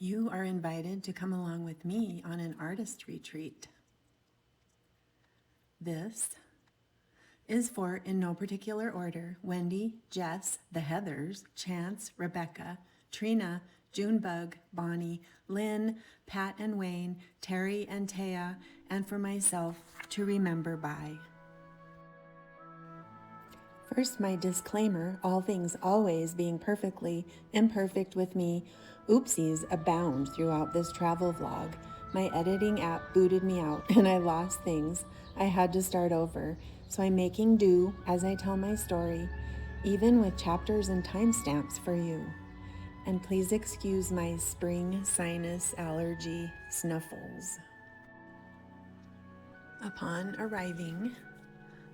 You are invited to come along with me on an artist retreat. This is for, in no particular order, Wendy, Jess, the Heathers, Chance, Rebecca, Trina, Junebug, Bonnie, Lynn, Pat and Wayne, Terry and Taya, and for myself to remember by. First, my disclaimer, all things always being perfectly imperfect with me, oopsies abound throughout this travel vlog. My editing app booted me out and I lost things. I had to start over, so I'm making do as I tell my story, even with chapters and timestamps for you. And please excuse my spring sinus allergy snuffles. Upon arriving,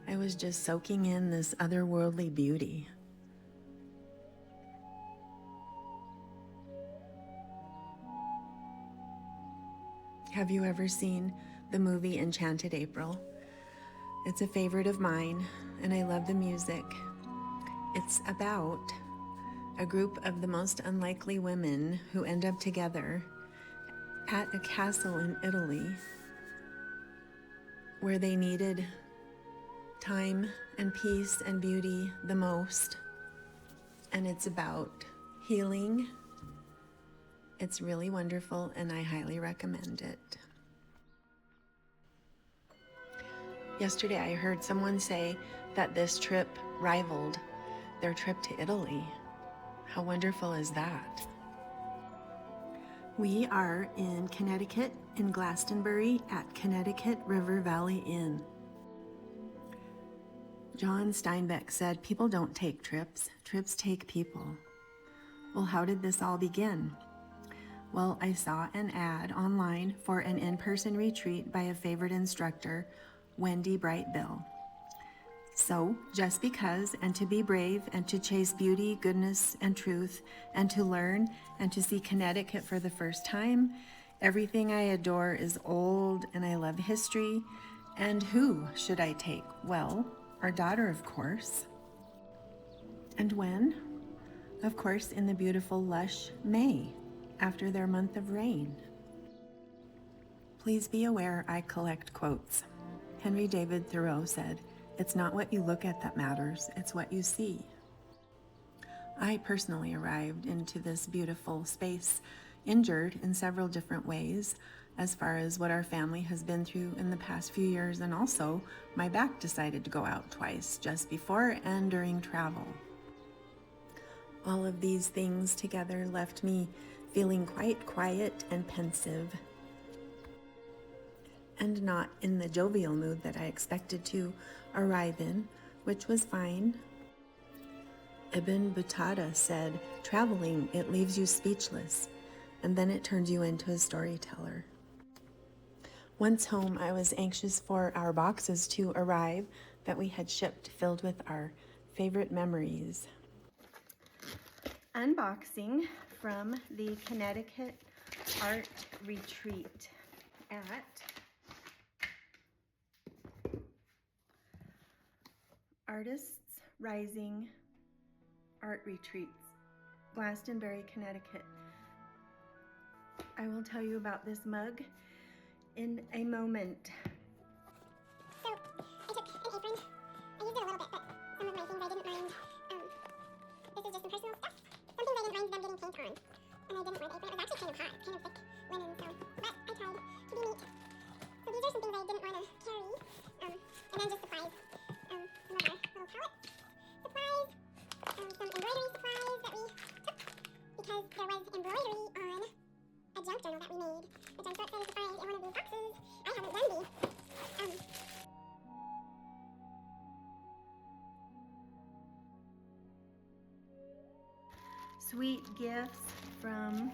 I was just soaking in this otherworldly beauty. Have you ever seen the movie Enchanted April? It's a favorite of mine, and I love the music. It's about a group of the most unlikely women who end up together at a castle in Italy where they needed time and peace and beauty the most. And it's about healing. It's really wonderful and I highly recommend it. Yesterday I heard someone say that this trip rivaled their trip to Italy. How wonderful is that? We are in Connecticut, in Glastonbury at Connecticut River Valley Inn. John Steinbeck said, "People don't take trips, trips take people." Well, how did this all begin? Well, I saw an ad online for an in-person retreat by a favorite instructor, Wendy Brightbill. So, just because, and to be brave, and to chase beauty, goodness, and truth, and to learn, and to see Connecticut for the first time, everything I adore is old, and I love history. And who should I take? Well, our daughter, of course. And when? Of course, in the beautiful, lush May, after their month of rain. Please be aware I collect quotes. Henry David Thoreau said, "It's not what you look at that matters, it's what you see." I personally arrived into this beautiful space injured in several different ways, as far as what our family has been through in the past few years, and also my back decided to go out twice, just before and during travel. All of these things together left me feeling quite quiet and pensive, and not in the jovial mood that I expected to arrive in, which was fine. Ibn Battuta said, "Traveling, it leaves you speechless, and then it turns you into a storyteller." Once home, I was anxious for our boxes to arrive that we had shipped, filled with our favorite memories. Unboxing from the Connecticut Art Retreat at Artists Rising Art Retreats, Glastonbury, Connecticut. I will tell you about this mug in a moment. So, I took an apron. I used it a little bit, but some of my things I didn't mind. This is just some personal stuff. Some things I didn't mind them getting paint on. And I didn't wear the apron. It was actually kind of hot, kind of thick linen, so. But I tried to be neat. So these are some things I didn't want to carry. And then just supplies. Some of our little palette supplies. Some embroidery supplies that we took. Because there was embroidery on a junk journal that we made, which I'm so excited to find in one of these boxes. I haven't done these. Sweet gifts from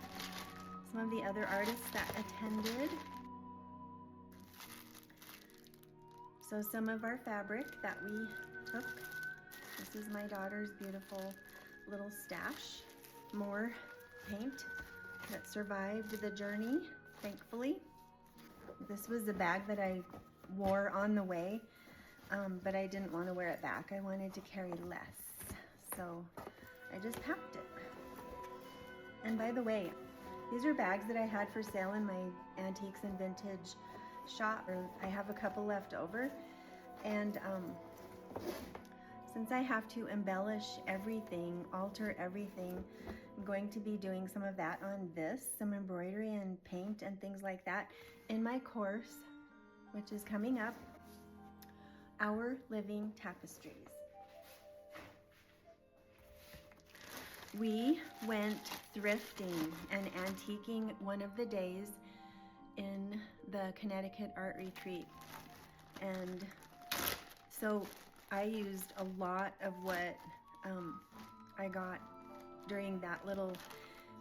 some of the other artists that attended. So some of our fabric that we took. This is my daughter's beautiful little stash. More paint that survived the journey, thankfully. This was a bag that I wore on the way, but I didn't want to wear it back. I wanted to carry less, so I just packed it. And by the way, These are bags that I had for sale in my antiques and vintage shop. I have a couple left over, and since I have to embellish everything, alter everything, I'm going to be doing some of that on this, some embroidery and paint and things like that in my course, which is coming up, Our Living Tapestries. We went thrifting and antiquing one of the days in the Connecticut art retreat. And so I used a lot of what I got during that little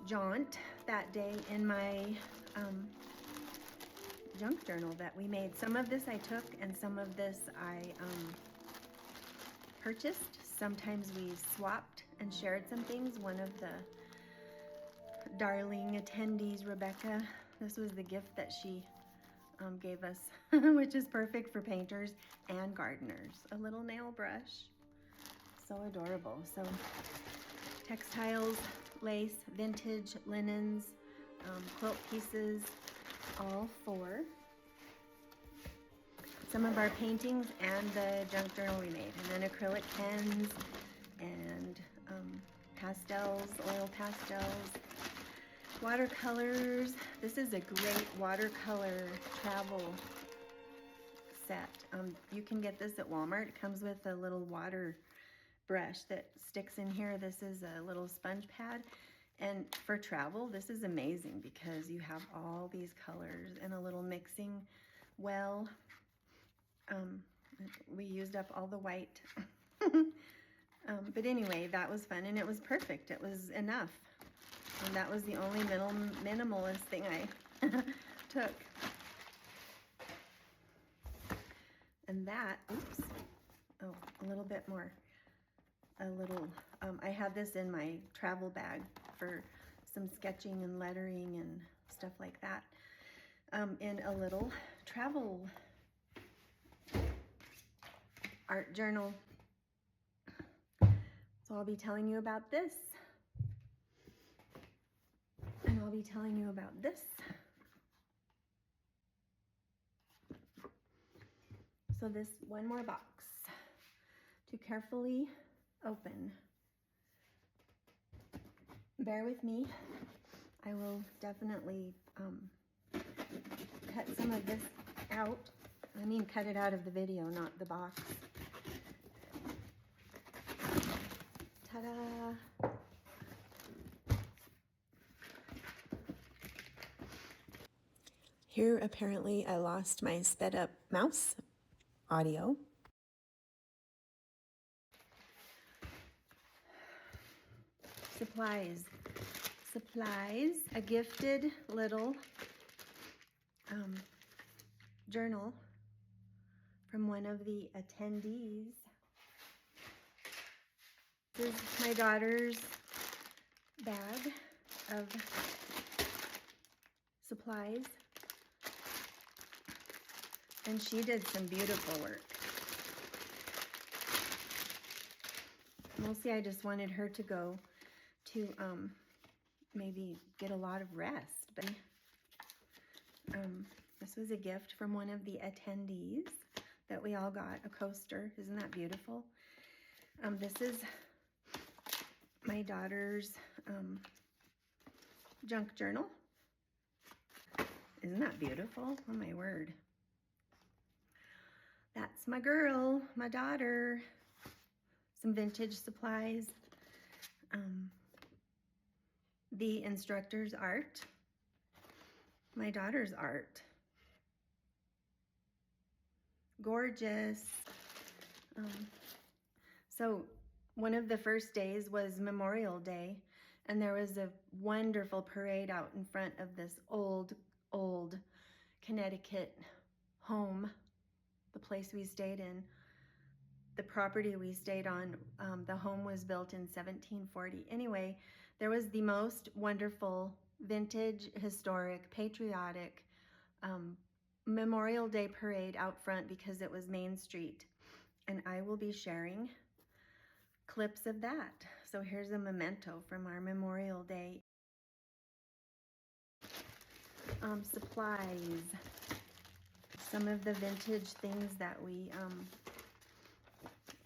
jaunt that day in my junk journal that we made. Some of this I took and some of this I purchased. Sometimes we swapped and shared some things. One of the darling attendees, Rebecca, this was the gift that she gave us, which is perfect for painters and gardeners. A little nail brush, so adorable. So textiles, lace, vintage, linens, quilt pieces, all for some of our paintings and the junk journal we made. And then acrylic pens and pastels, oil pastels, watercolors. This is a great watercolor travel set. You can get this at Walmart. It comes with a little water brush that sticks in here. This is a little sponge pad. And for travel, this is amazing because you have all these colors and a little mixing well. We used up all the white. But anyway, that was fun and it was perfect. It was enough. And that was the only minimalist thing I took. And that, oops, oh, a little bit more. I had this in my travel bag for some sketching and lettering and stuff like that. In a little travel art journal. So I'll be telling you about this. And I'll be telling you about this. So this one more box to carefully open. Bear with me. I will definitely cut some of this out. I mean, cut it out of the video, not the box. Ta-da! Here, apparently, I lost my sped up mouse audio. Supplies. Supplies, a gifted little journal from one of the attendees. This is my daughter's bag of supplies. And she did some beautiful work. Mostly I just wanted her to go to maybe get a lot of rest. But this was a gift from one of the attendees that we all got, a coaster. Isn't that beautiful? This is my daughter's junk journal. Isn't that beautiful? Oh my word. That's my girl, my daughter. Some vintage supplies. The instructor's art. My daughter's art. Gorgeous. So one of the first days was Memorial Day, and there was a wonderful parade out in front of this old Connecticut home, the place we stayed in. The property we stayed on, the home was built in 1740. Anyway, there was the most wonderful, vintage, historic, patriotic Memorial Day parade out front because it was Main Street. And I will be sharing clips of that. So here's a memento from our Memorial Day supplies. Some of the vintage things that we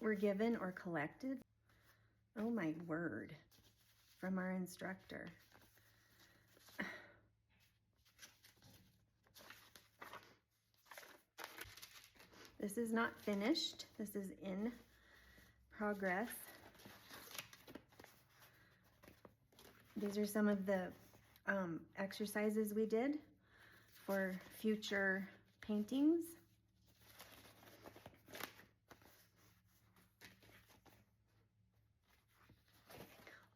were given or collected. Oh my word, from our instructor. This is not finished. This is in progress. These are some of the exercises we did for future paintings.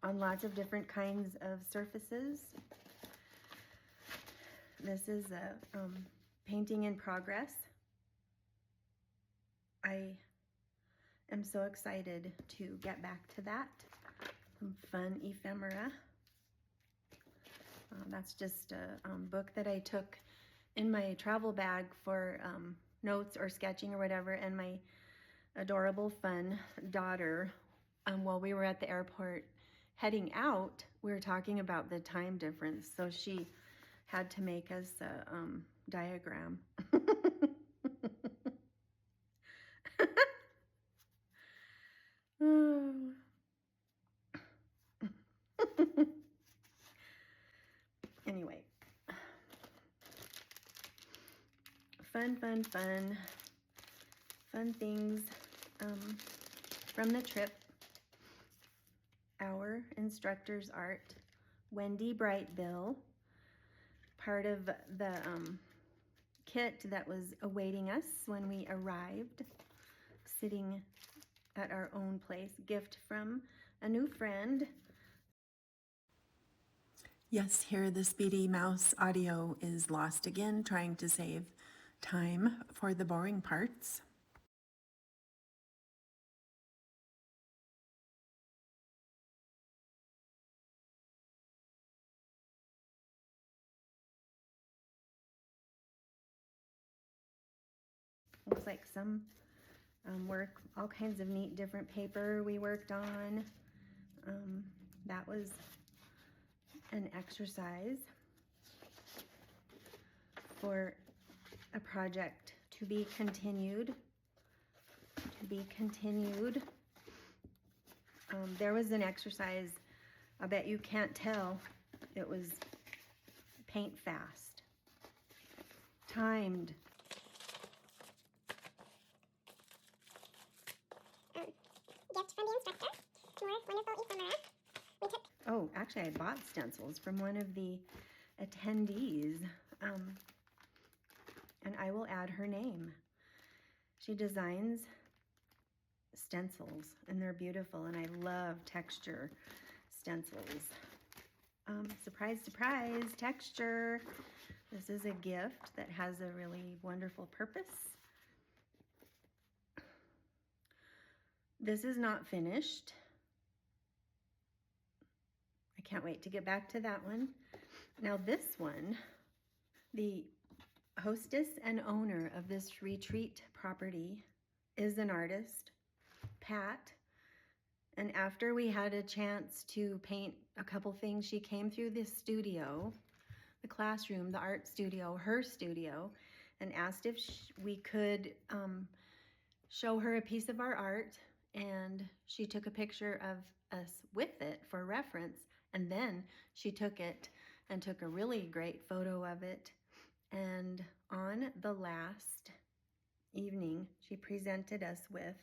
On lots of different kinds of surfaces. This is a painting in progress. I am so excited to get back to that. Some fun ephemera. That's just a book that I took in my travel bag for notes or sketching or whatever, and my adorable fun daughter, while we were at the airport heading out, we were talking about the time difference, so she had to make us a diagram. Oh. Anyway, fun things from the trip. Our instructor's art, Wendy Brightbill, part of the kit that was awaiting us when we arrived, sitting at our own place, gift from a new friend. Yes, here the Speedy Mouse audio is lost again, trying to save time for the boring parts. Looks like some work, all kinds of neat different paper we worked on. That was an exercise for a project to be continued. There was an exercise, I bet you can't tell, it was paint fast, timed. Gift from the instructor. More wonderful ephemera. We took. Oh, actually I bought stencils from one of the attendees, and I will add her name. She designs stencils and they're beautiful, and I love texture stencils. Surprise, surprise, texture. This is a gift that has a really wonderful purpose. This is not finished. I can't wait to get back to that one. Now this one, the hostess and owner of this retreat property is an artist, Pat. And after we had a chance to paint a couple things, she came through this studio, the classroom, the art studio, her studio, and asked if we could show her a piece of our art. And she took a picture of us with it for reference. And then she took it and took a really great photo of it. And on the last evening, she presented us with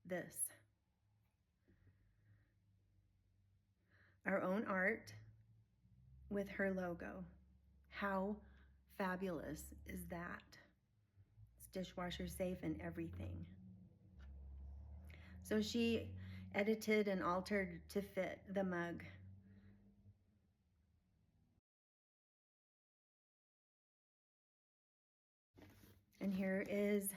this. Our own art with her logo. How fabulous is that? It's dishwasher safe and everything. So she edited and altered to fit the mug. And here is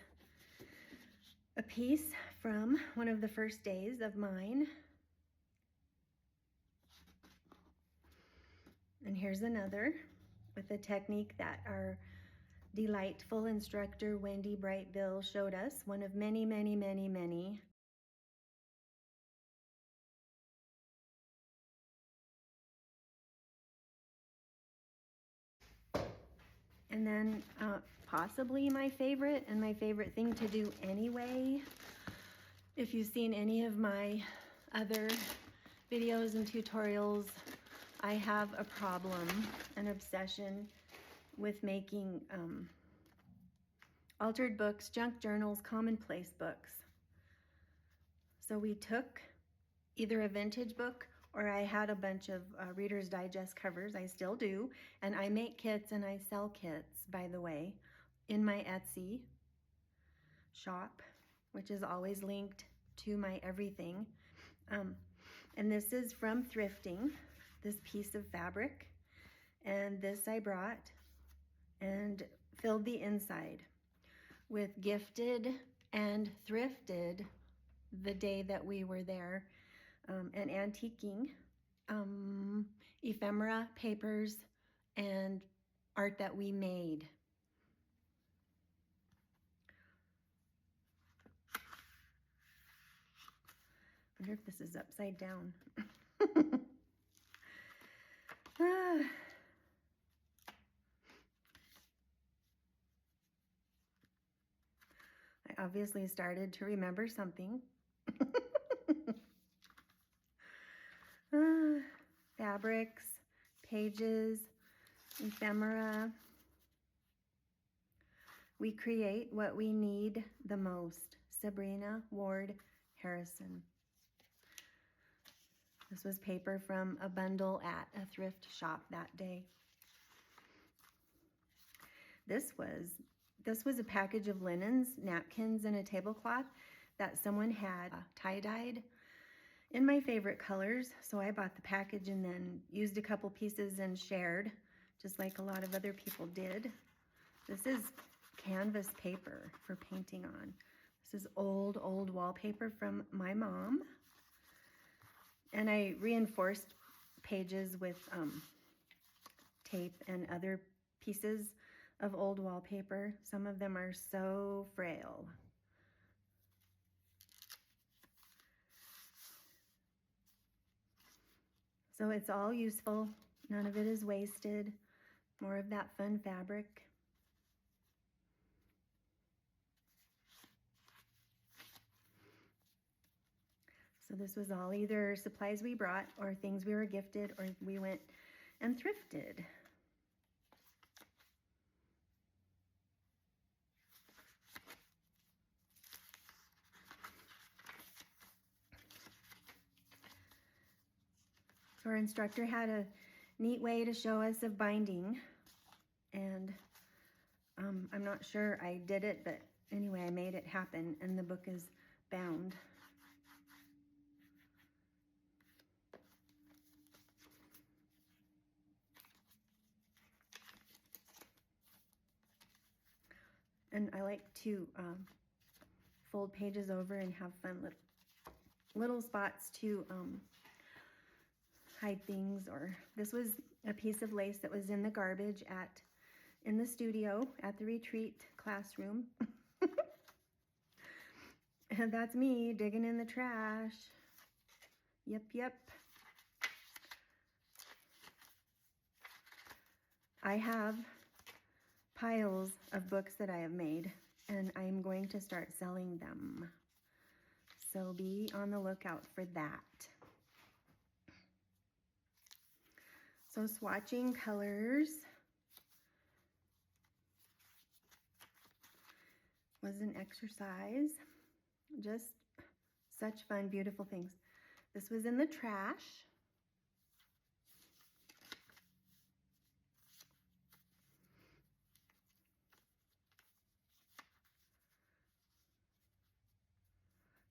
a piece from one of the first days of mine. And here's another with a technique that our delightful instructor Wendy Brightbill showed us, one of many, many, many, many. And then possibly my favorite, and my favorite thing to do anyway, if you've seen any of my other videos and tutorials, I have a problem, an obsession with making altered books, junk journals, commonplace books. So we took either a vintage book, or I had a bunch of Reader's Digest covers, I still do, and I make kits and I sell kits, by the way, in my Etsy shop, which is always linked to my everything. And this is from thrifting, this piece of fabric, and this I brought and filled the inside with gifted and thrifted the day that we were there, and antiquing ephemera, papers, and art that we made. I wonder if this is upside down. I obviously started to remember something. Fabrics, pages, ephemera. We create what we need the most. Sabrina Ward Harrison. This was paper from a bundle at a thrift shop that day. This was a package of linens, napkins, and a tablecloth that someone had tie-dyed in my favorite colors. So I bought the package and then used a couple pieces and shared, just like a lot of other people did. This is canvas paper for painting on. This is old wallpaper from my mom. And I reinforced pages with tape and other pieces of old wallpaper. Some of them are so frail. So it's all useful. None of it is wasted. More of that fun fabric. So this was all either supplies we brought or things we were gifted or we went and thrifted. So our instructor had a neat way to show us of binding, and I'm not sure I did it, but anyway, I made it happen, and the book is bound. And I like to fold pages over and have fun little spots to hide things. Or this was a piece of lace that was in the garbage in the studio at the retreat classroom. And that's me digging in the trash. Yep. I have piles of books that I have made, and I'm going to start selling them. So be on the lookout for that. So swatching colors was an exercise. Just such fun, beautiful things. This was in the trash.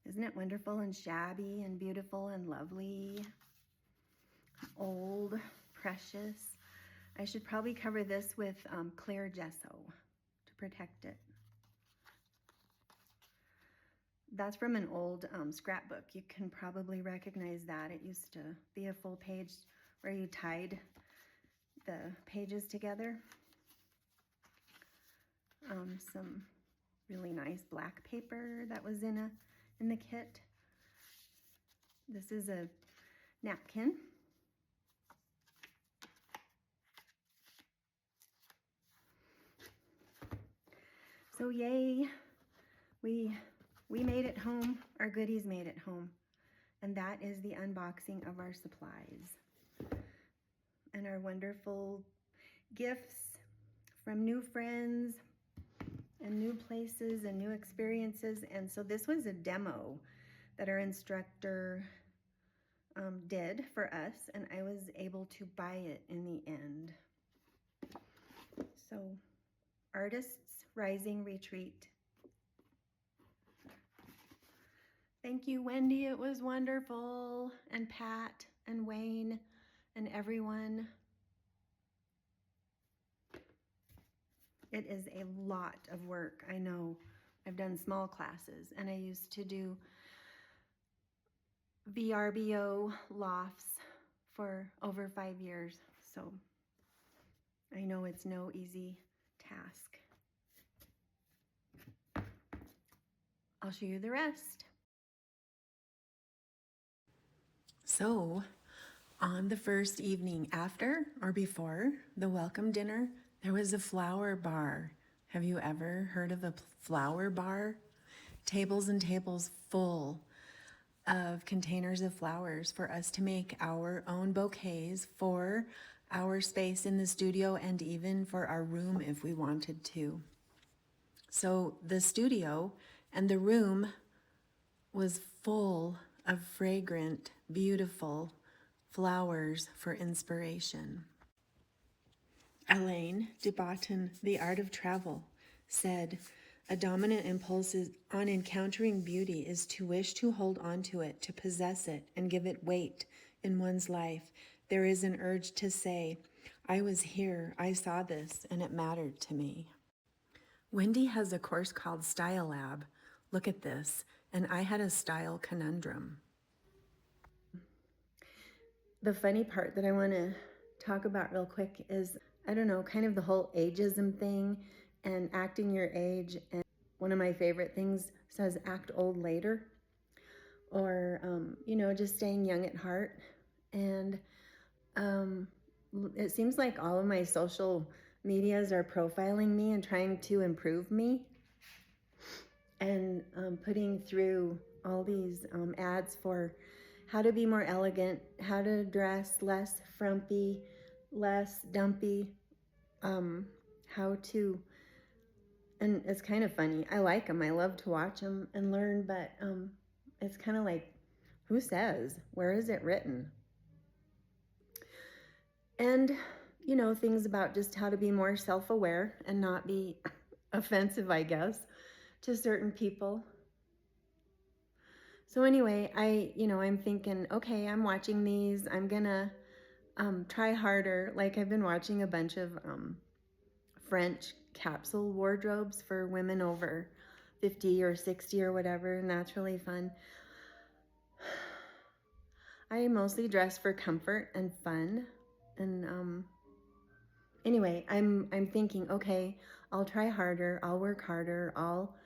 Isn't it wonderful and shabby and beautiful and lovely? Old, precious. I should probably cover this with clear gesso to protect it. That's from an old scrapbook. You can probably recognize that. It used to be a full page where you tied the pages together. Some really nice black paper that was in the kit. This is a napkin. So yay, we made it home. Our goodies made it home. And that is the unboxing of our supplies and our wonderful gifts from new friends and new places and new experiences. And so this was a demo that our instructor did for us, and I was able to buy it in the end. So, Artists Rising Retreat. Thank you, Wendy. It was wonderful. And Pat and Wayne and everyone. It is a lot of work. I know. I've done small classes, and I used to do VRBO lofts for over 5 years. So I know it's no easy task. I'll show you the rest. So, on the first evening after or before the welcome dinner, there was a flower bar. Have you ever heard of a flower bar? Tables and tables full of containers of flowers for us to make our own bouquets for our space in the studio and even for our room if we wanted to. So the studio and the room was full of fragrant, beautiful flowers for inspiration. Elaine de Botton, The Art of Travel, said, "A dominant impulse on encountering beauty is to wish to hold on to it, to possess it, and give it weight in one's life. There is an urge to say, I was here, I saw this, and it mattered to me." Wendy has a course called Style Lab. Look at this. And I had a style conundrum. The funny part that I want to talk about real quick is, I don't know, kind of the whole ageism thing and acting your age. And one of my favorite things says act old later, or, just staying young at heart. And it seems like all of my social medias are profiling me and trying to improve me, and putting through all these ads for how to be more elegant, how to dress less frumpy, less dumpy, how to, and it's kind of funny. I like them. I love to watch them and learn, but it's kind of like, who says? Where is it written? And, things about just how to be more self-aware and not be offensive, I guess, to certain people. So anyway, I'm thinking, okay, I'm watching these. I'm gonna try harder. Like, I've been watching a bunch of French capsule wardrobes for women over 50 or 60 or whatever, and that's really fun. I mostly dress for comfort and fun, and anyway, I'm thinking, okay, I'll try harder. I'll work harder. I'll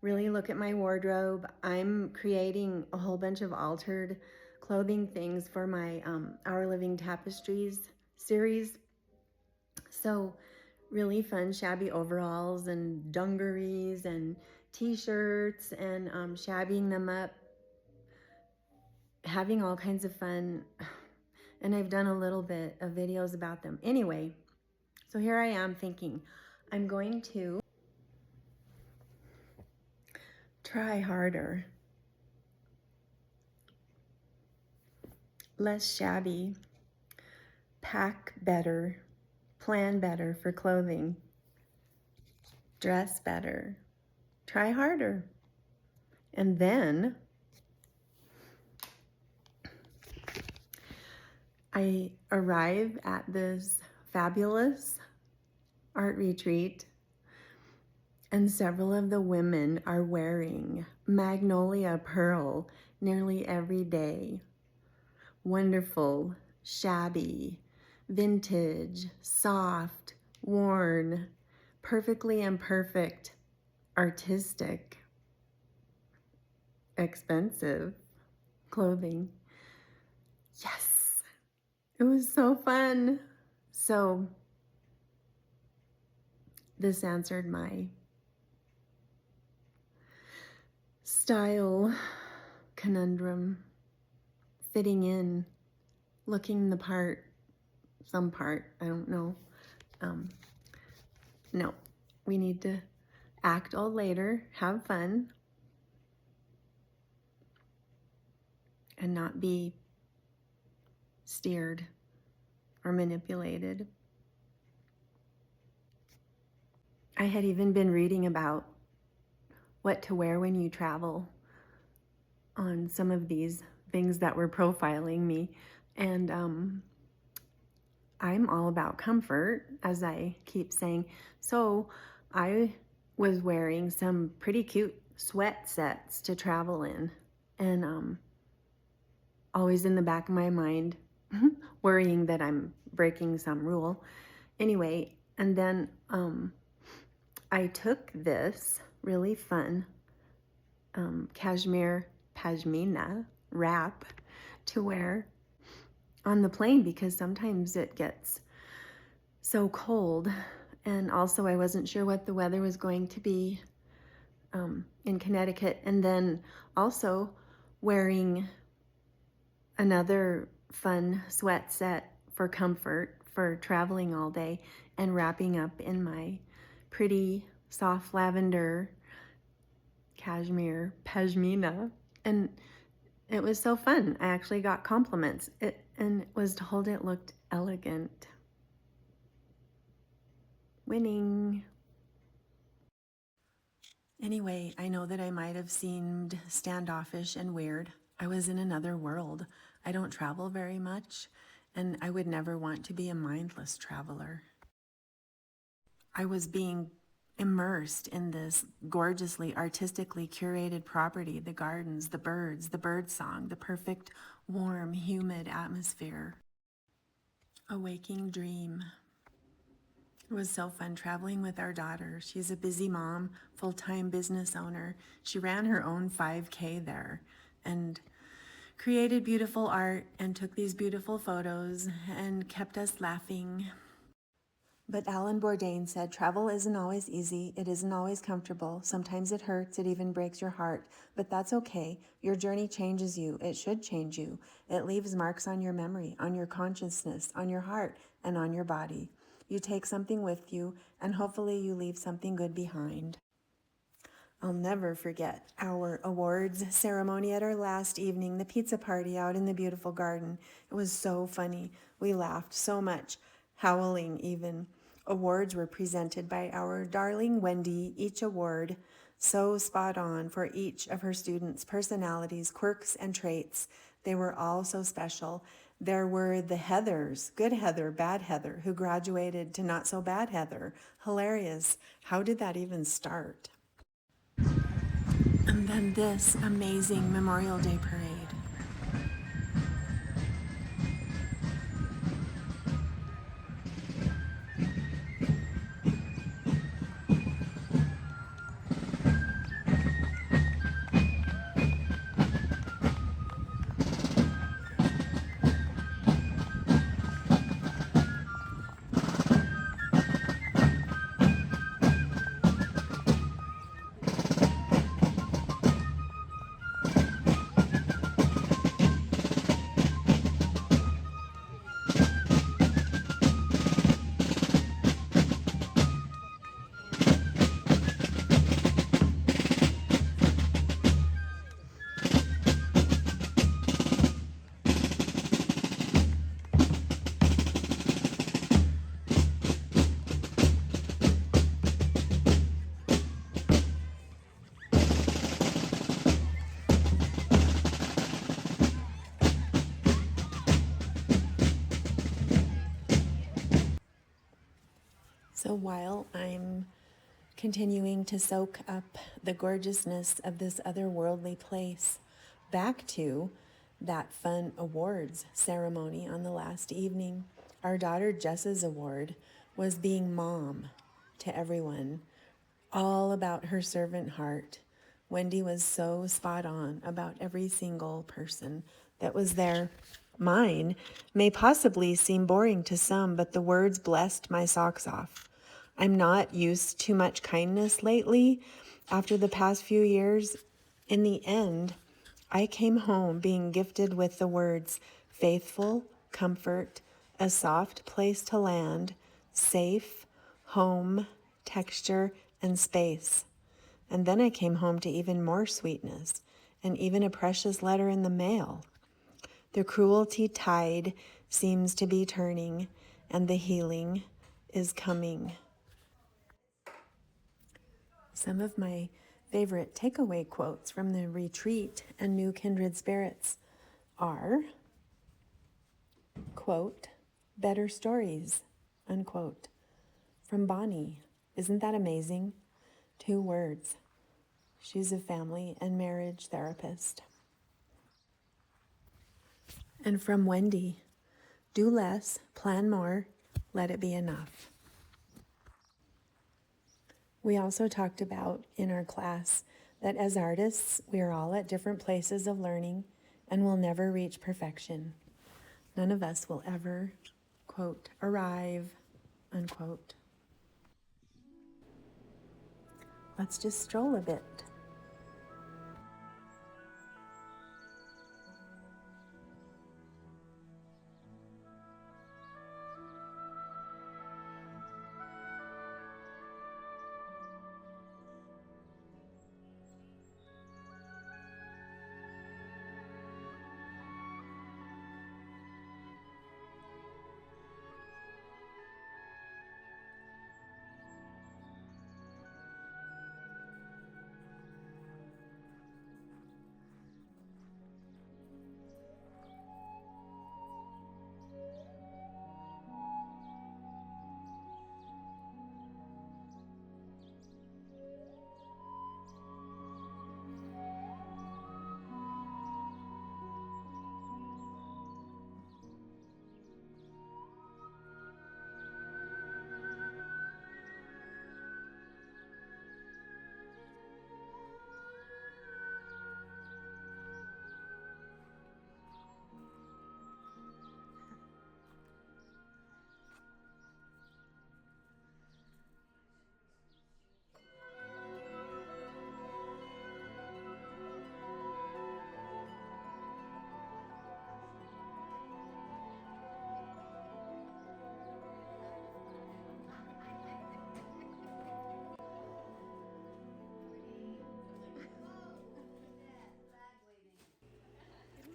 really look at my wardrobe. I'm creating a whole bunch of altered clothing things for my Our Living Tapestries series. So really fun shabby overalls and dungarees and t-shirts, and shabbying them up, having all kinds of fun. And I've done a little bit of videos about them. Anyway, so here I am thinking, I'm going to try harder, less shabby, pack better, plan better for clothing, dress better, try harder. And then I arrive at this fabulous art retreat, and several of the women are wearing magnolia pearl nearly every day. Wonderful, shabby, vintage, soft, worn, perfectly imperfect, artistic, expensive clothing. Yes, it was so fun. So this answered my style conundrum, fitting in, looking the part, some part, I don't know. No, we need to act all later, have fun, and not be steered or manipulated. I had even been reading about what to wear when you travel on some of these things that were profiling me. And I'm all about comfort, as I keep saying. So I was wearing some pretty cute sweat sets to travel in. And always in the back of my mind, worrying that I'm breaking some rule. Anyway, and then I took this really fun cashmere pashmina wrap to wear on the plane because sometimes it gets so cold. And also I wasn't sure what the weather was going to be in Connecticut. And then also wearing another fun sweat set for comfort for traveling all day and wrapping up in my pretty soft lavender cashmere pashmina. And it was so fun. I actually got compliments and was told it looked elegant. Winning. Anyway, I know that I might have seemed standoffish and weird. I was in another world. I don't travel very much, and I would never want to be a mindless traveler. I was being immersed in this gorgeously, artistically curated property, the gardens, the birds, the bird song, the perfect, warm, humid atmosphere. A waking dream. It was so fun traveling with our daughter. She's a busy mom, full-time business owner. She ran her own 5K there and created beautiful art and took these beautiful photos and kept us laughing. But Alan Bourdain said, travel isn't always easy. It isn't always comfortable. Sometimes it hurts. It even breaks your heart. But that's okay. Your journey changes you. It should change you. It leaves marks on your memory, on your consciousness, on your heart, and on your body. You take something with you, and hopefully you leave something good behind. I'll never forget our awards ceremony at our last evening, the pizza party out in the beautiful garden. It was so funny. We laughed so much, howling even. Awards were presented by our darling Wendy, each award so spot on for each of her students' personalities, quirks, and traits. They were all so special. There were the Heathers, good Heather, bad Heather, who graduated to not so bad Heather. Hilarious. How did that even start? And then this amazing Memorial Day parade. So while I'm continuing to soak up the gorgeousness of this otherworldly place, back to that fun awards ceremony on the last evening, our daughter Jess's award was being mom to everyone, all about her servant heart. Wendy was so spot on about every single person that was there. Mine may possibly seem boring to some, but the words blessed my socks off. I'm not used to much kindness lately after the past few years In the end, I came home being gifted with the words faithful, comfort, a soft place to land, safe, home, texture, and space. And then I came home to even more sweetness and even a precious letter in the mail. The cruelty tide seems to be turning, and the healing is coming. Some of my favorite takeaway quotes from the retreat and new kindred spirits are, quote, better stories, unquote. From Bonnie. Isn't that amazing? 2 words. She's a family and marriage therapist. And from Wendy. Do less, plan more, let it be enough. We also talked about in our class that as artists, we are all at different places of learning and will never reach perfection. None of us will ever, quote, arrive, unquote. Let's just stroll a bit.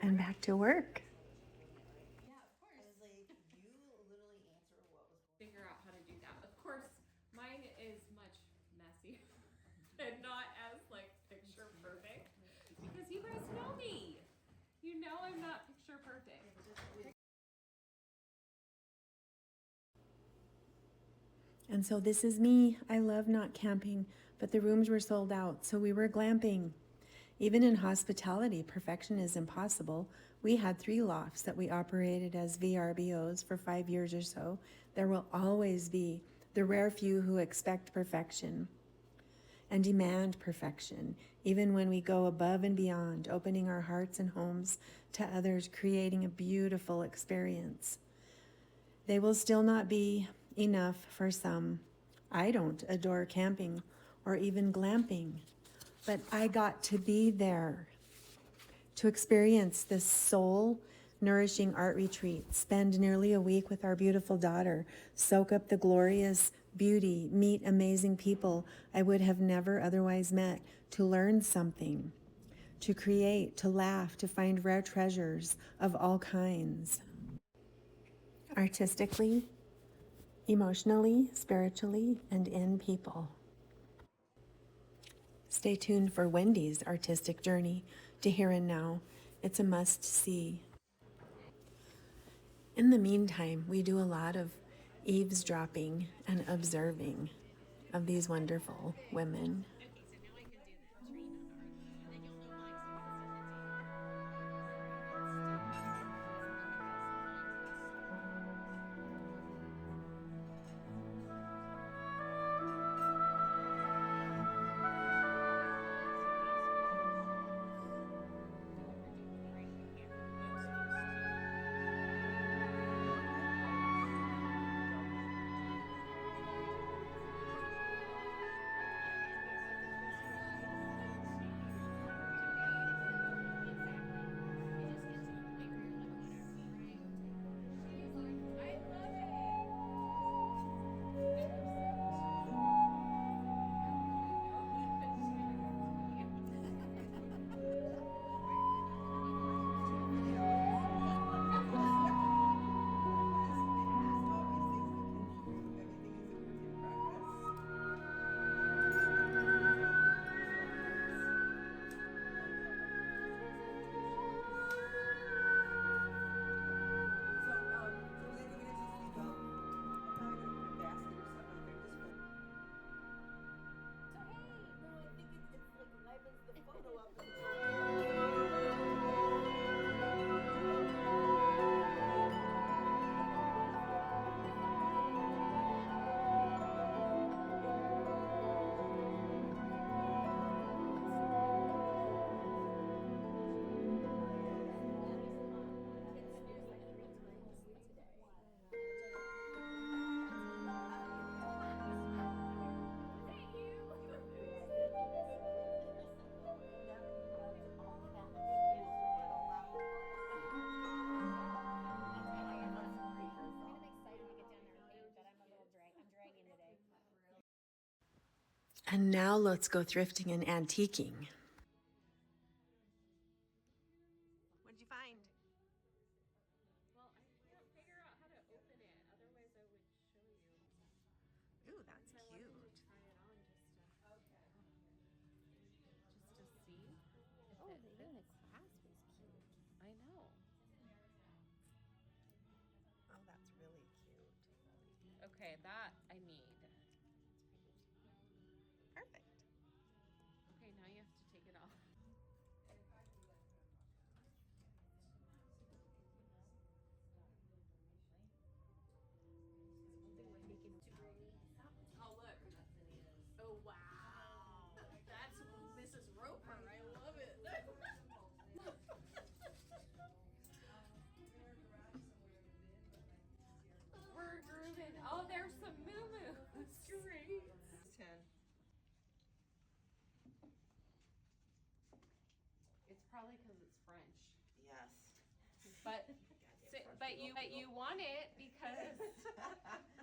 And back to work. Figure out how to do that. Of course, mine is much messier and not as like picture perfect because you guys know me. You know I'm not picture perfect. And so this is me. I love not camping, but the rooms were sold out, so we were glamping. Even in hospitality, perfection is impossible. We had 3 lofts that we operated as VRBOs for 5 years or so. There will always be the rare few who expect perfection and demand perfection, even when we go above and beyond, opening our hearts and homes to others, creating a beautiful experience. They will still not be enough for some. I don't adore camping or even glamping, but I got to be there to experience this soul nourishing art retreat, spend nearly a week with our beautiful daughter, soak up the glorious beauty, meet amazing people I would have never otherwise met, to learn something, to create, to laugh, to find rare treasures of all kinds. Artistically, emotionally, spiritually, and in people. Stay tuned for Wendy's artistic journey to here and now. It's a must-see. In the meantime, we do a lot of eavesdropping and observing of these wonderful women. And now let's go thrifting and antiquing. What'd you find? Well, I can't figure out how to open it. Otherwise, I would show you. Ooh, that's I wanted to try it on just to see if Oh, it even the fits. clasp is cute. I know. Oh, that's really cute. Okay, that I need. Perfect. Okay, now you have to take it off. Oh, look. Oh, wow. That's Mrs. Roper. I love it. We're grooving. Oh, there's some moo-moos. Great. 10. It's probably because it's French. Yes. But you want it because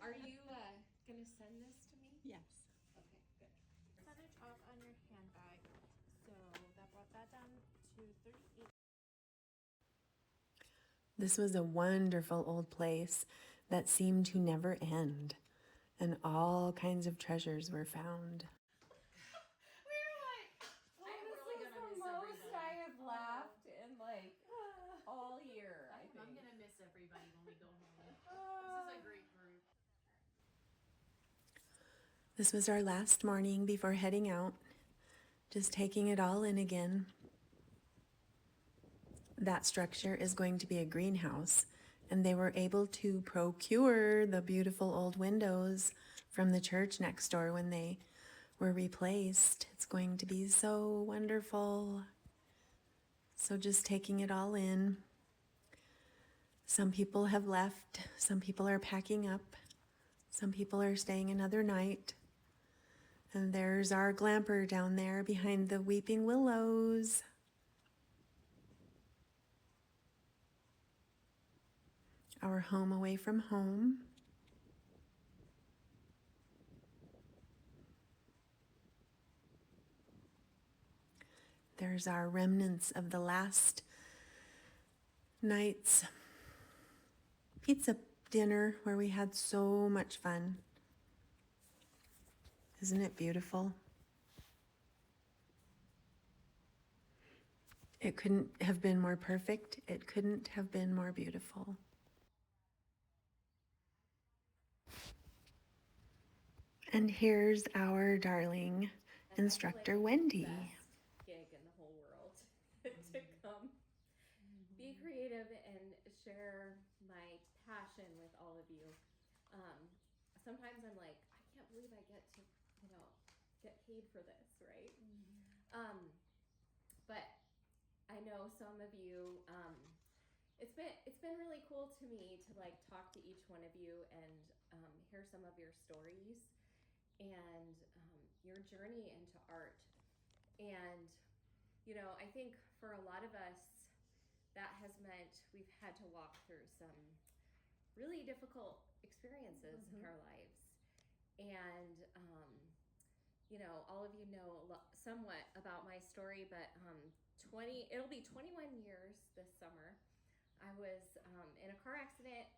are you gonna send this to me? Yes. Okay, good. Percentage off on your handbag. So that brought that down to 38. This was a wonderful old place that seemed to never end, and all kinds of treasures were found. We were like, this is the most I have laughed in like all year. I think. I'm gonna miss everybody when we go home. This is a great group. This was our last morning before heading out, just taking it all in again. That structure is going to be a greenhouse, and they were able to procure the beautiful old windows from the church next door when they were replaced. It's going to be so wonderful. So just taking it all in. Some people have left, some people are packing up, some people are staying another night. And there's our glamper down there behind the weeping willows. Our home away from home. There's our remnants of the last night's pizza dinner where we had so much fun. Isn't it beautiful? It couldn't have been more perfect. It couldn't have been more beautiful. And here's our darling instructor, Wendy. Best gig in the whole world to come be creative and share my passion with all of you. Sometimes I'm like, I can't believe I get to, get paid for this, right? But I know some of you, it's been really cool to me to like talk to each one of you and hear some of your stories and your journey into art. And I think for a lot of us that has meant we've had to walk through some really difficult experiences in our lives. And all of you know somewhat about my story, but it'll be 21 years this summer. I was in a car accident,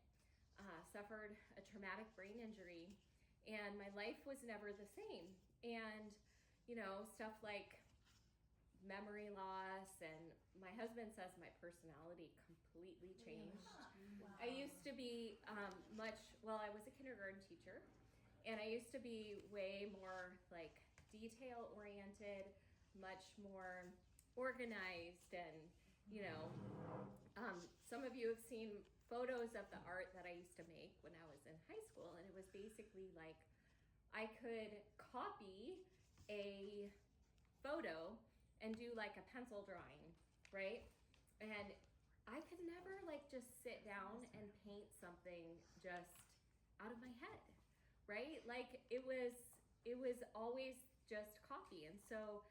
suffered a traumatic brain injury, and my life was never the same. And stuff like memory loss, and my husband says my personality completely changed. Wow. I used to be I was a kindergarten teacher, and I used to be way more like detail oriented, much more organized, and some of you have seen photos of the art that I used to make when I was in high school, and it was basically like I could copy a photo and do like a pencil drawing, right? And I could never like just sit down and paint something just out of my head, right? Like it was always just copy. And so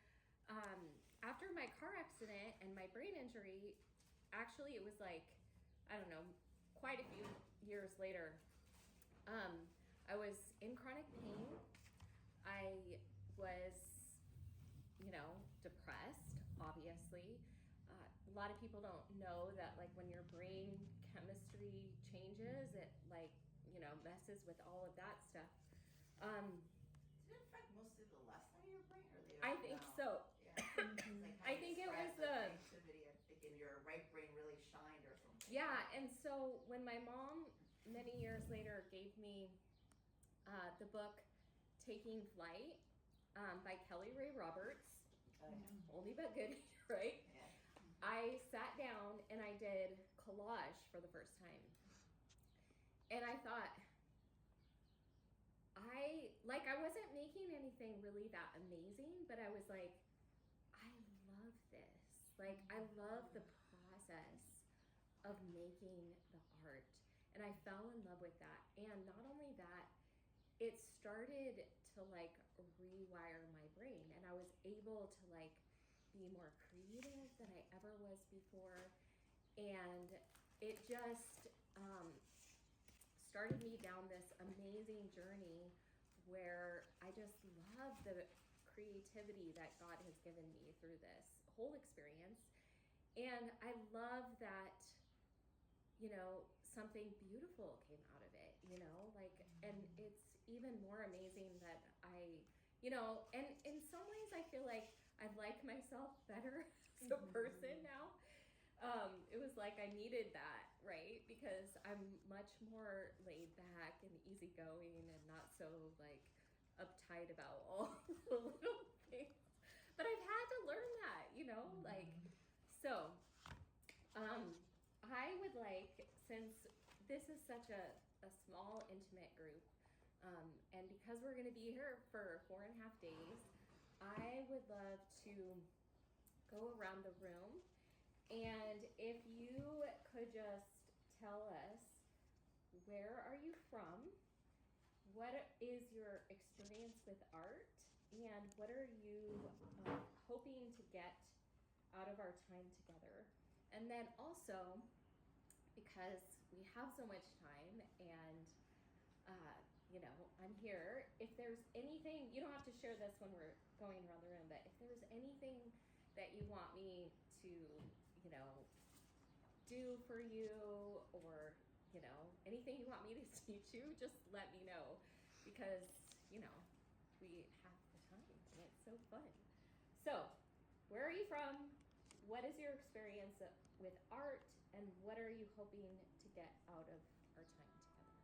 after my car accident and my brain injury, actually it was like, I don't know, quite a few years later, I was in chronic pain. I was, depressed, obviously. A lot of people don't know that, like, when your brain chemistry changes, it, messes with all of that stuff. Did it affect mostly the left side of your brain or the I other? think No. so. Yeah. Like how I you think it described was the creativity. I'm thinking your right brain really shined or something. Yeah, and so when my mom, many years later, gave me the book Taking Flight by Kelly Ray Roberts, Oh, yeah. oldie but goodie, right? Yeah. I sat down and I did collage for the first time. And I thought, I wasn't making anything really that amazing, but I was like, I love this. Like, I love the process of making the art. And I fell in love with that. And not only that, it started to like rewire my brain, and I was able to like be more creative than I ever was before. And it just started me down this amazing journey where I just love the creativity that God has given me through this whole experience. And I love that, something beautiful came out of it, and it's even more amazing that and in some ways I feel like I like myself better as a person now. It was like I needed that, right? Because I'm much more laid back and easygoing and not so like uptight about all the little things. But I've had to learn that, so I would like, since this is such a small, intimate group, and because we're going to be here for 4.5 days, I would love to go around the room, and if you could just tell us, where are you from? What is your experience with art? And what are you hoping to get out of our time together? And then also, because we have so much time and, I'm here, if there's anything, you don't have to share this when we're going around the room, but if there's anything that you want me to, do for you, or, anything you want me to teach you, just let me know, because, we have the time and it's so fun. So, where are you from? What is your experience with art, and what are you hoping to get out of our time together?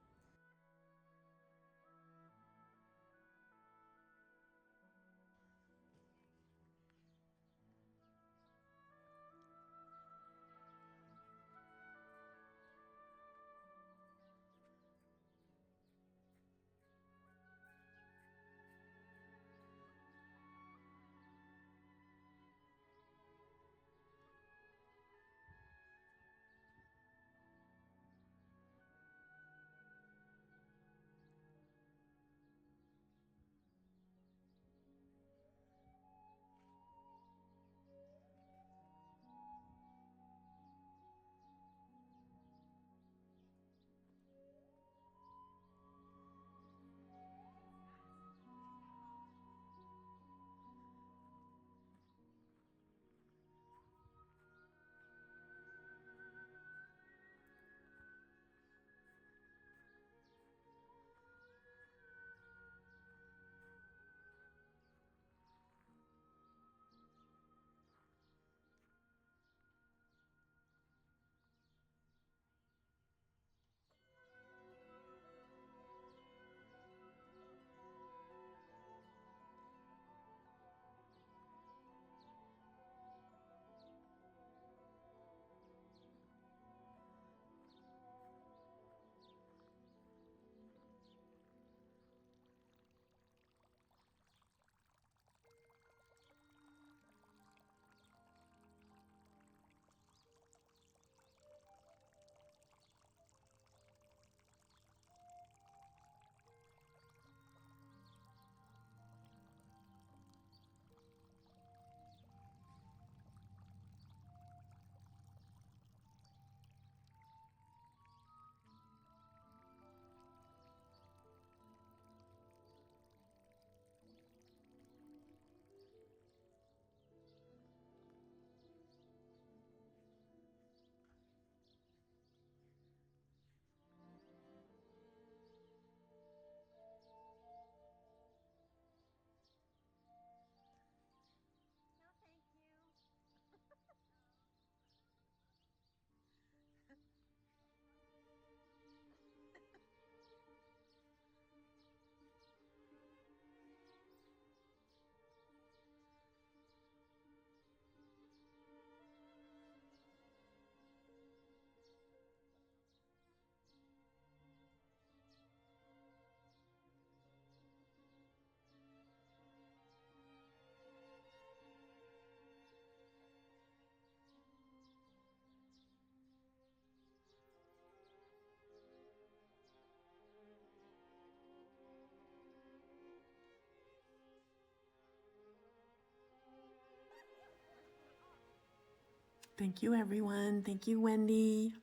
Thank you, everyone. Thank you, Wendy.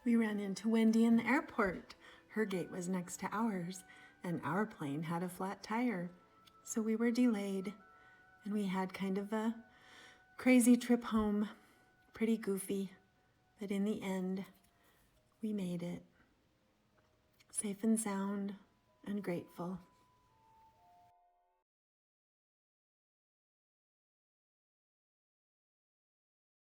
We ran into Wendy in the airport. Her gate was next to ours, and our plane had a flat tire. So we were delayed, and we had kind of a crazy trip home. Pretty goofy, but in the end, we made it. Safe and sound and grateful.